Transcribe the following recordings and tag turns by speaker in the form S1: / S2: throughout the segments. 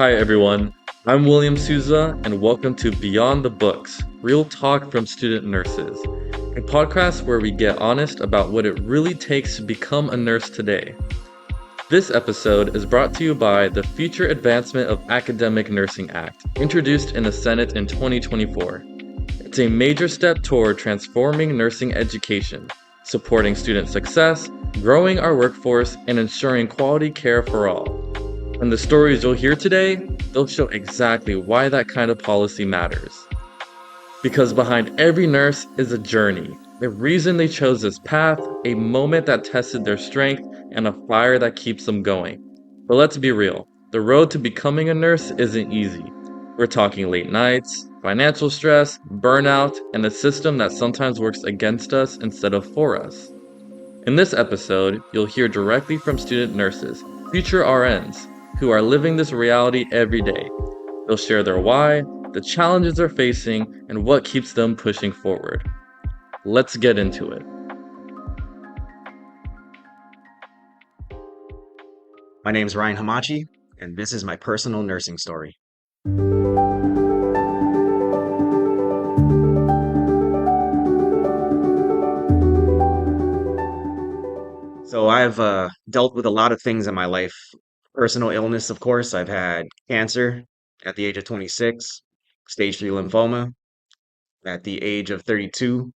S1: Hi everyone, I'm William Souza and welcome to Beyond the Books, real talk from student nurses, a podcast where we get honest about what it really takes to become a nurse today. This episode is brought to you by the Future Advancement of Academic Nursing Act, introduced in the Senate in 2024. It's a major step toward transforming nursing education, supporting student success, growing our workforce, and ensuring quality care for all. And the stories you'll hear today, they'll show exactly why that kind of policy matters. Because behind every nurse is a journey, a reason they chose this path, a moment that tested their strength, and a fire that keeps them going. But let's be real, the road to becoming a nurse isn't easy. We're talking late nights, financial stress, burnout, and a system that sometimes works against us instead of for us. In this episode, you'll hear directly from student nurses, future RNs, who are living this reality every day. They'll share their why, the challenges they're facing, and what keeps them pushing forward. Let's get into it.
S2: My name is Ryan Hamachi, and this is my personal nursing story. So I've dealt with a lot of things in my life. Personal illness, of course. I've had cancer at the age of 26, stage 3 lymphoma. At the age of 32,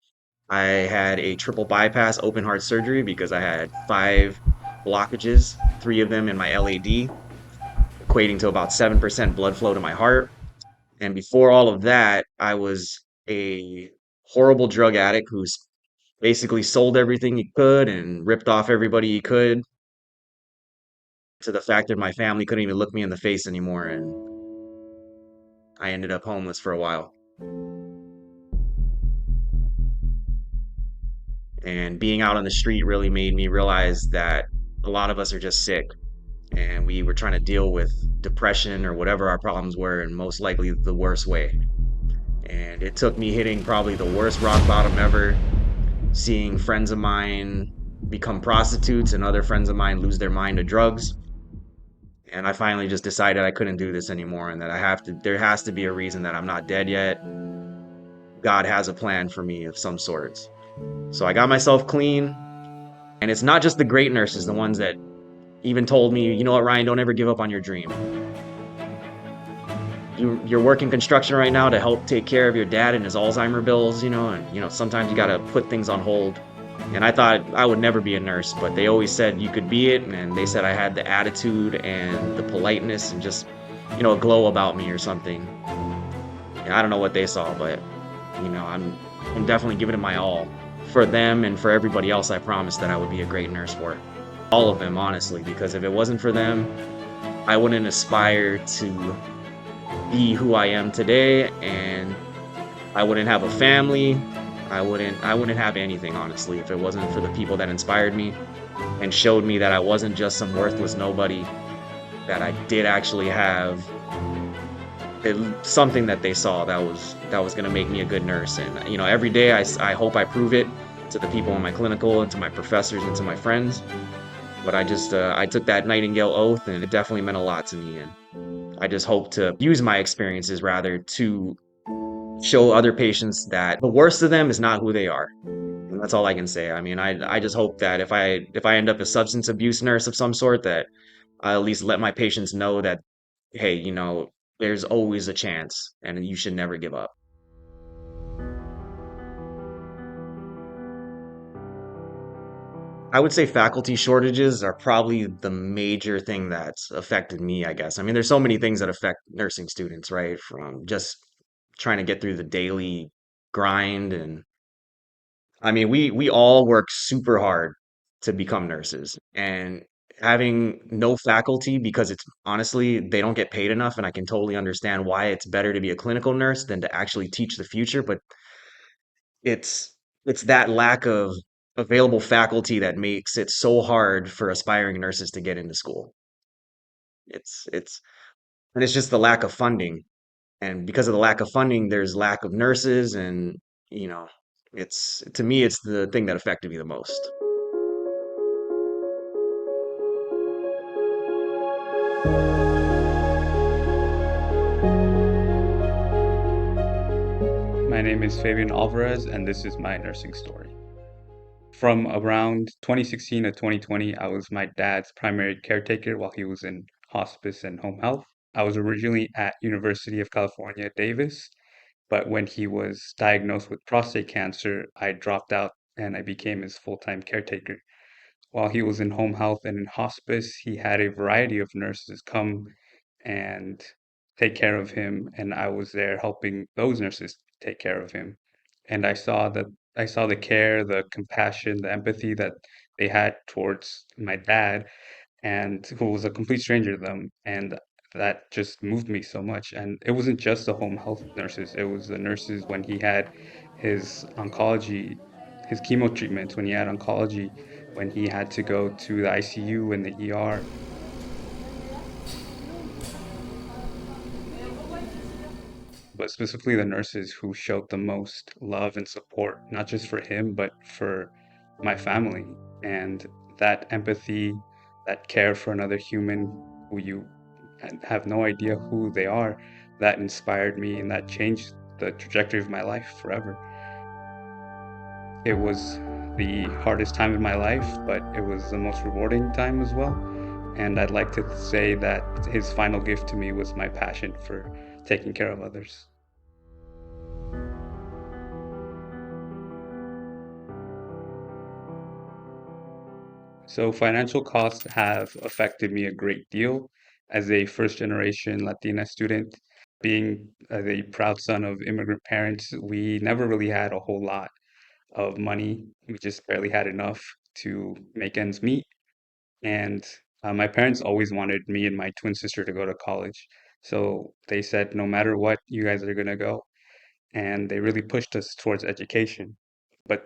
S2: I had a triple bypass open heart surgery because I had 5 blockages, 3 of them in my LAD, equating to about 7% blood flow to my heart. And before all of that, I was a horrible drug addict who's basically sold everything he could and ripped off everybody he could, to the fact that my family couldn't even look me in the face anymore, and I ended up homeless for a while. And being out on the street really made me realize that a lot of us are just sick, and we were trying to deal with depression or whatever our problems were, and most likely the worst way. And it took me hitting probably the worst rock bottom ever, seeing friends of mine become prostitutes and other friends of mine lose their mind to drugs. And I finally just decided I couldn't do this anymore, and that there has to be a reason that I'm not dead yet. God has a plan for me of some sorts. So I got myself clean, and it's not just the great nurses, the ones that even told me, you know what, Ryan, don't ever give up on your dream. You're working construction right now to help take care of your dad and his Alzheimer bills, and sometimes you gotta put things on hold. And I thought I would never be a nurse, but they always said you could be it, and they said I had the attitude and the politeness and just, a glow about me or something. And I don't know what they saw, but I'm definitely giving it my all for them and for everybody else I promised that I would be a great nurse for. All of them, honestly, because if it wasn't for them, I wouldn't aspire to be who I am today, and I wouldn't have a family. I wouldn't have anything, honestly, if it wasn't for the people that inspired me and showed me that I wasn't just some worthless nobody, that I did actually have something that they saw that was going to make me a good nurse. And every day I hope I prove it to the people in my clinical and to my professors and to my friends. But I took that Nightingale oath, and it definitely meant a lot to me. And I just hope to use my experiences rather to show other patients that the worst of them is not who they are. And that's all I can say. I mean, I just hope that if I end up a substance abuse nurse of some sort, that I at least let my patients know that, hey, there's always a chance and you should never give up. I would say faculty shortages are probably the major thing that's affected me, I guess. I mean, there's so many things that affect nursing students, right? From just trying to get through the daily grind. And I mean, we all work super hard to become nurses, and having no faculty, because it's honestly, they don't get paid enough, and I can totally understand why it's better to be a clinical nurse than to actually teach the future. But it's it's that lack of available faculty that makes it so hard for aspiring nurses to get into school. It's and it's just the lack of funding. And because of the lack of funding, there's lack of nurses, and you know, it's to me, it's the thing that affected me the most.
S3: My name is Fabian Alvarez, and this is my nursing story. From around 2016 to 2020, I was my dad's primary caretaker while he was in hospice and home health. I was originally at University of California, Davis, but when he was diagnosed with prostate cancer, I dropped out and I became his full-time caretaker. While he was in home health and in hospice, he had a variety of nurses come and take care of him, and I was there helping those nurses take care of him. And I saw the care, the compassion, the empathy that they had towards my dad, and who was a complete stranger to them, and that just moved me so much. And it wasn't just the home health nurses, it was the nurses when he had his oncology, his chemo treatments, when he had oncology, when he had to go to the ICU and the ER, but specifically the nurses who showed the most love and support, not just for him, but for my family. And that empathy, that care for another human who you have no idea who they are, that inspired me and that changed the trajectory of my life forever. It was the hardest time in my life, but it was the most rewarding time as well. And I'd like to say that his final gift to me was my passion for taking care of others. So financial costs have affected me a great deal as a first generation Latina student. Being the proud son of immigrant parents, we never really had a whole lot of money. We just barely had enough to make ends meet. And my parents always wanted me and my twin sister to go to college. So they said, no matter what, you guys are going to go. And they really pushed us towards education. But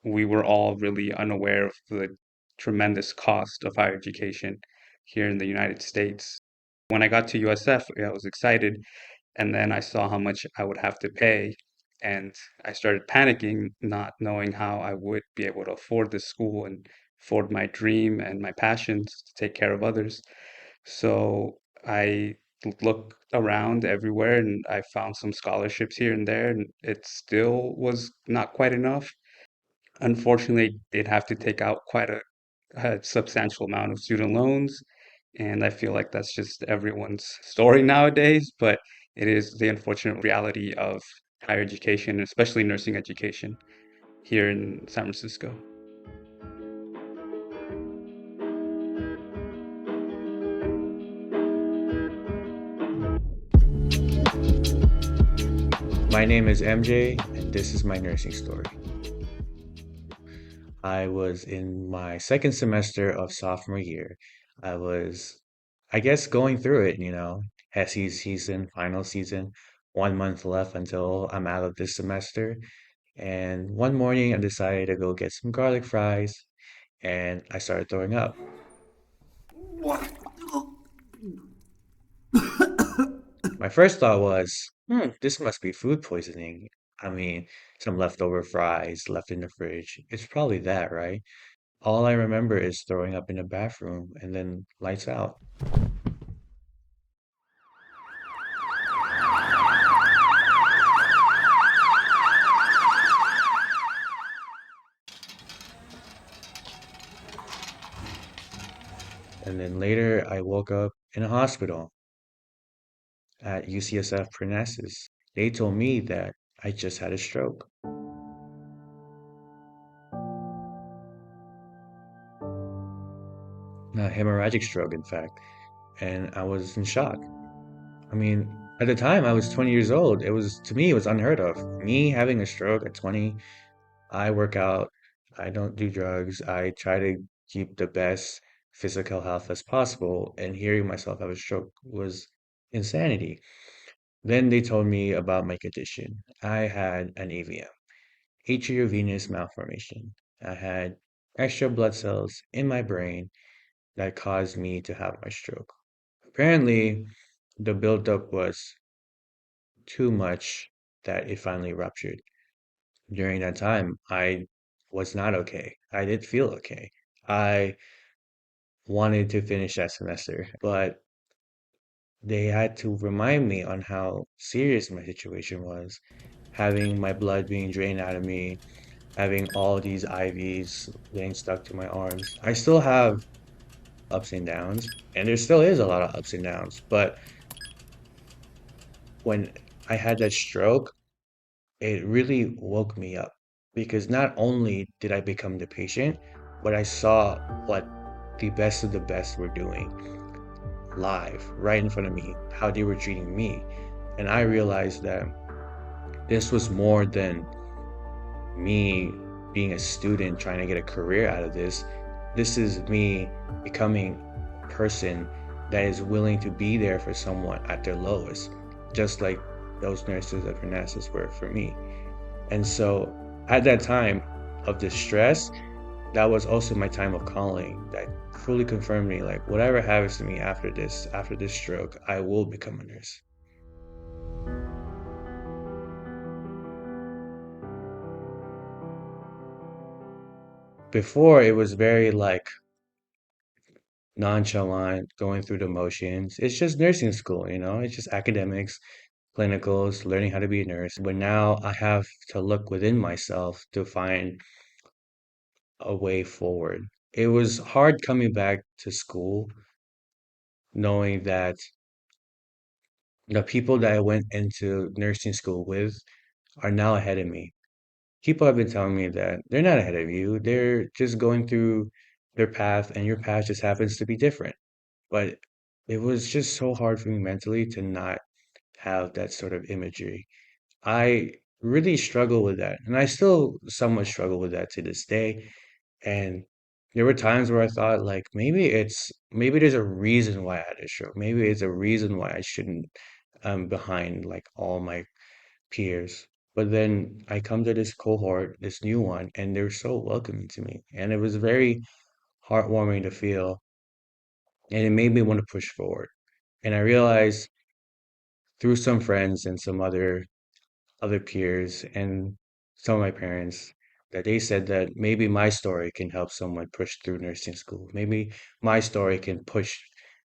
S3: we were all really unaware of the tremendous cost of higher education here in the United States. When I got to USF, I was excited, and then I saw how much I would have to pay, and I started panicking, not knowing how I would be able to afford this school and afford my dream and my passions to take care of others. So I looked around everywhere and I found some scholarships here and there, and it still was not quite enough. Unfortunately, they'd have to take out quite a substantial amount of student loans, and I feel like that's just everyone's story nowadays, but it is the unfortunate reality of higher education, especially nursing education here in San Francisco.
S4: My name is MJ, and this is my nursing story. I was in my second semester of sophomore year. I was, I guess, going through it, SE season, final season, 1 month left until I'm out of this semester. And one morning, I decided to go get some garlic fries, and I started throwing up. My first thought was, this must be food poisoning. I mean, some leftover fries left in the fridge. It's probably that, right? All I remember is throwing up in the bathroom and then lights out. And then later I woke up in a hospital at UCSF Parnassus. They told me that I just had a stroke, a hemorrhagic stroke, in fact. And I was in shock. I mean, at the time I was 20 years old. To me, it was unheard of. Me having a stroke at 20, I work out, I don't do drugs, I try to keep the best physical health as possible, and hearing myself have a stroke was insanity. Then they told me about my condition. I had an AVM, atriovenous malformation. I had extra blood cells in my brain that caused me to have my stroke. Apparently, the buildup was too much that it finally ruptured. During that time, I was not okay. I did feel okay. I wanted to finish that semester, but they had to remind me on how serious my situation was, having my blood being drained out of me, having all these IVs getting stuck to my arms. I still have ups and downs, and there still is a lot of ups and downs. But when I had that stroke, it really woke me up because not only did I become the patient, but I saw what the best of the best were doing live right in front of me, how they were treating me. And I realized that this was more than me being a student trying to get a career out of this. This is me becoming a person that is willing to be there for someone at their lowest, just like those nurses at Renaissance were for me. And so at that time of distress, that was also my time of calling that fully confirmed me, like whatever happens to me after this stroke, I will become a nurse. Before it was very like nonchalant, going through the motions. It's just nursing school, you know, it's just academics, clinicals, learning how to be a nurse. But now I have to look within myself to find a way forward. It was hard coming back to school, knowing that the people that I went into nursing school with are now ahead of me. People have been telling me that they're not ahead of you, they're just going through their path, and your path just happens to be different. But it was just so hard for me mentally to not have that sort of imagery. I really struggle with that, and I still somewhat struggle with that to this day. And there were times where I thought, like, maybe there's a reason why I had a stroke. Maybe it's a reason why I shouldn't behind like all my peers. But then I come to this cohort, this new one, and they're so welcoming to me. And it was very heartwarming to feel, and it made me want to push forward. And I realized through some friends and some other peers and some of my parents that they said that maybe my story can help someone push through nursing school. Maybe my story can push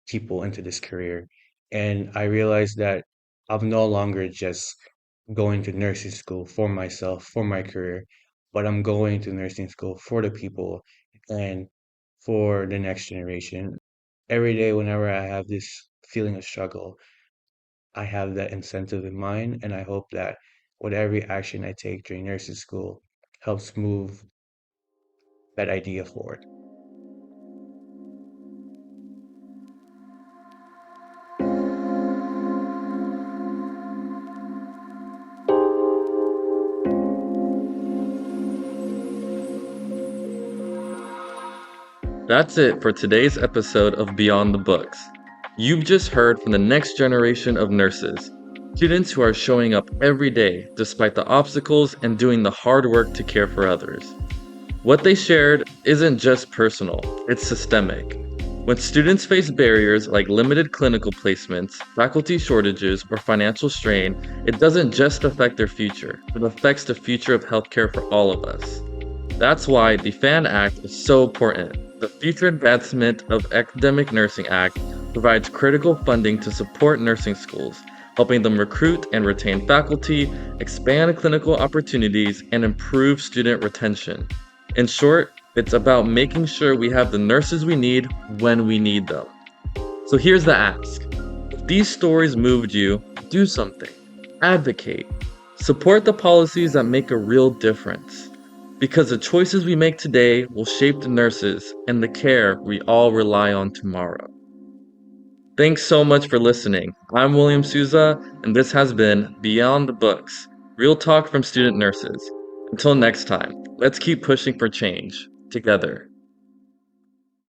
S4: people into this career. And I realized that I'm no longer just going to nursing school for myself, for my career, but I'm going to nursing school for the people and for the next generation. Every day, whenever I have this feeling of struggle, I have that incentive in mind, and I hope that with every action I take during nursing school helps move that idea forward.
S1: That's it for today's episode of Beyond the Books. You've just heard from the next generation of nurses, students who are showing up every day despite the obstacles and doing the hard work to care for others. What they shared isn't just personal, it's systemic. When students face barriers like limited clinical placements, faculty shortages, or financial strain, it doesn't just affect their future, it affects the future of healthcare for all of us. That's why the FAN Act is so important. The Future Advancement of Academic Nursing Act provides critical funding to support nursing schools, helping them recruit and retain faculty, expand clinical opportunities, and improve student retention. In short, it's about making sure we have the nurses we need when we need them. So here's the ask. If these stories moved you, do something. Advocate. Support the policies that make a real difference. Because the choices we make today will shape the nurses and the care we all rely on tomorrow. Thanks so much for listening. I'm William Souza, and this has been Beyond the Books, real talk from student nurses. Until next time, let's keep pushing for change together.